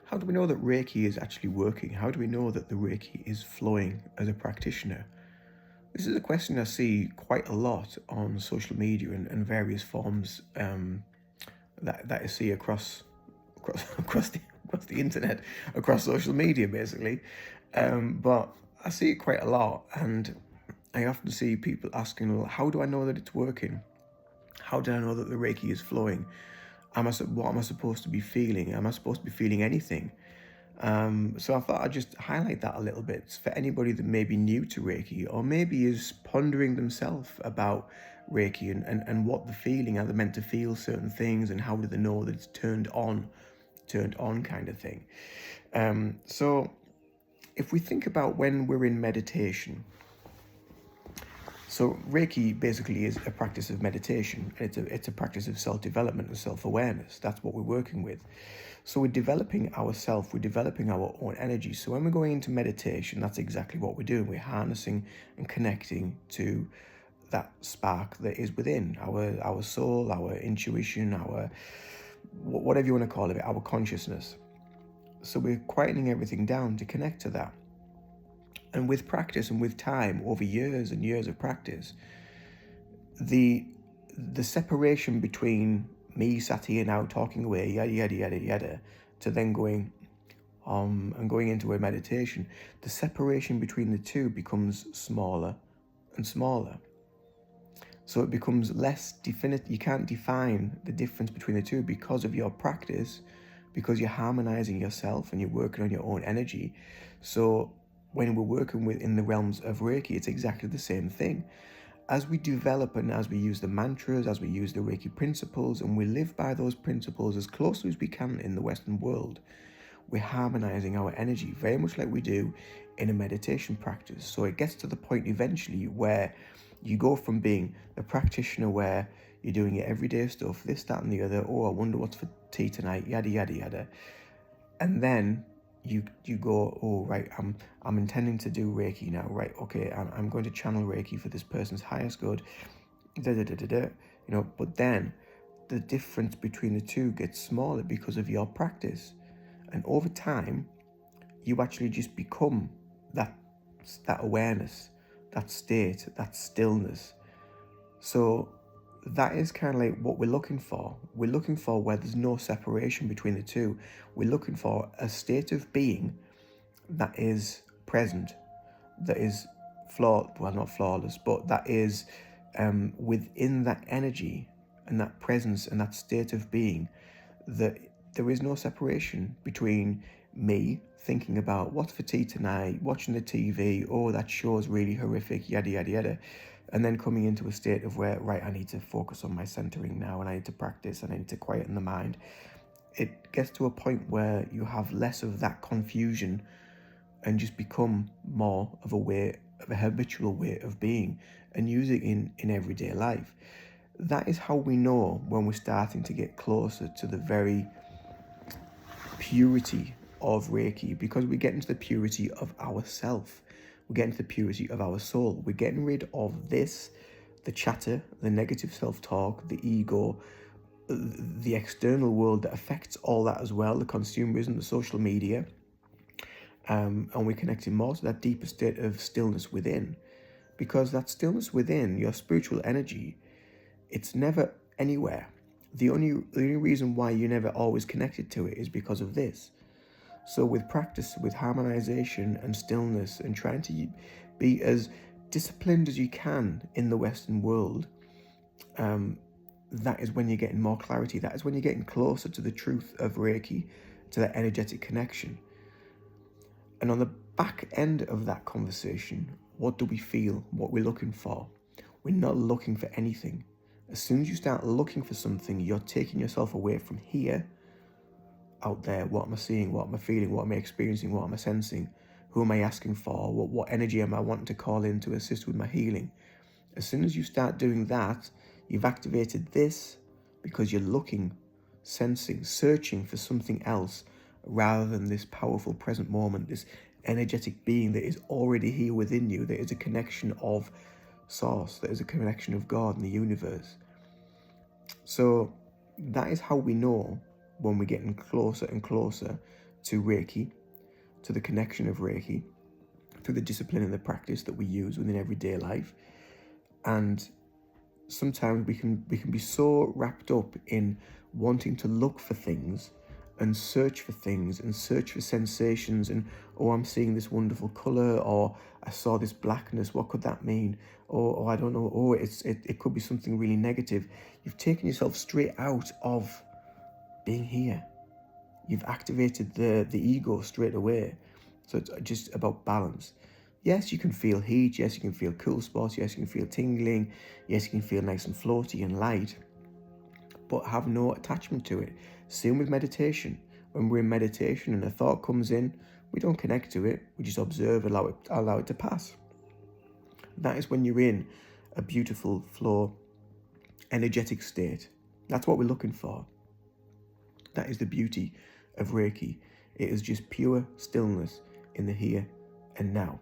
How do we know that Reiki is actually working? How do we know that the Reiki is flowing as a practitioner? This is a question I see quite a lot on social media and various forms that I see across the internet, across social media, basically. But I see it quite a lot, and I often see people asking, "Well, how do I know that it's working? How do I know that the Reiki is flowing? What am I supposed to be feeling? Am I supposed to be feeling anything?" So I thought I'd just highlight that a little bit for anybody that may be new to Reiki or maybe is pondering themselves about Reiki and what they're feeling. Are they meant to feel certain things, and how do they know that it's turned on kind of thing. So if we think about when we're in meditation, so Reiki basically is a practice of meditation. It's a practice of self-development and self-awareness. That's what we're working with. So we're developing ourselves, we're developing our own energy. So when we're going into meditation, that's exactly what we're doing. We're harnessing and connecting to that spark that is within our soul, our intuition, our whatever you want to call it, our consciousness. So we're quietening everything down to connect to that. And with practice and with time, over years and years of practice, the separation between me sat here now talking away, yada yada yada yada, to then going and going into a meditation, the separation between the two becomes smaller and smaller. So it becomes less definite. You can't define the difference between the two because of your practice, because you're harmonizing yourself and you're working on your own energy. So when we're working in the realms of Reiki, it's exactly the same thing. As we develop and as we use the mantras, as we use the Reiki principles, and we live by those principles as closely as we can in the Western world, we're harmonizing our energy very much like we do in a meditation practice. So it gets to the point eventually where you go from being the practitioner where you're doing your everyday stuff, this, that, and the other. Oh, I wonder what's for tea tonight, yada, yada, yada. And then you go, oh, right, I'm intending to do Reiki now, right? Okay, I'm going to channel Reiki for this person's highest good, da da da da da. But then the difference between the two gets smaller because of your practice, and over time, you actually just become that awareness, that state, that stillness. So that is kind of like what we're looking for. We're looking for where there's no separation between the two. We're looking for a state of being that is present, that is not flawless, but that is within that energy and that presence and that state of being, that there is no separation between me thinking about what's for tea tonight, watching the TV, oh, that show's really horrific, yada, yada, yada, and then coming into a state of where, right, I need to focus on my centering now, and I need to practice, and I need to quieten the mind. It gets to a point where you have less of that confusion and just become more of a habitual way of being and use it in everyday life. That is how we know when we're starting to get closer to the very purity of Reiki, because we get into the purity of ourself. We get into the purity of our soul. We're getting rid of the chatter, the negative self-talk, the ego, the external world that affects all that as well, the consumerism, the social media. And we're connecting more to that deeper state of stillness within. Because that stillness within, your spiritual energy, it's never anywhere. The only reason why you're never always connected to it is because of this. So with practice, with harmonization and stillness, and trying to be as disciplined as you can in the Western world, that is when you're getting more clarity. That is when you're getting closer to the truth of Reiki, to that energetic connection. And on the back end of that conversation, what do we feel? What we're looking for? We're not looking for anything. As soon as you start looking for something, you're taking yourself away from here, out there. What am I seeing? What am I feeling? What am I experiencing? What am I sensing? Who am I asking for? What energy am I wanting to call in to assist with my healing? As soon as you start doing that, you've activated this because you're looking, sensing, searching for something else rather than this powerful present moment, this energetic being that is already here within you, that is a connection of source, that is a connection of God and the universe. So that is how we know when we're getting closer and closer to Reiki, to the connection of Reiki, through the discipline and the practice that we use within everyday life. And sometimes we can be so wrapped up in wanting to look for things and search for things and search for sensations, and oh, I'm seeing this wonderful color, or I saw this blackness, what could that mean? Or I don't know, oh, it could be something really negative. You've taken yourself straight out of being here. You've activated the ego straight away. So it's just about balance. Yes, you can feel heat. Yes, you can feel cool spots. Yes, you can feel tingling. Yes, you can feel nice and floaty and light. But have no attachment to it. Same with meditation. When we're in meditation and a thought comes in, we don't connect to it. We just observe, allow it to pass. That is when you're in a beautiful flow, energetic state. That's what we're looking for. That is the beauty of Reiki. It is just pure stillness in the here and now.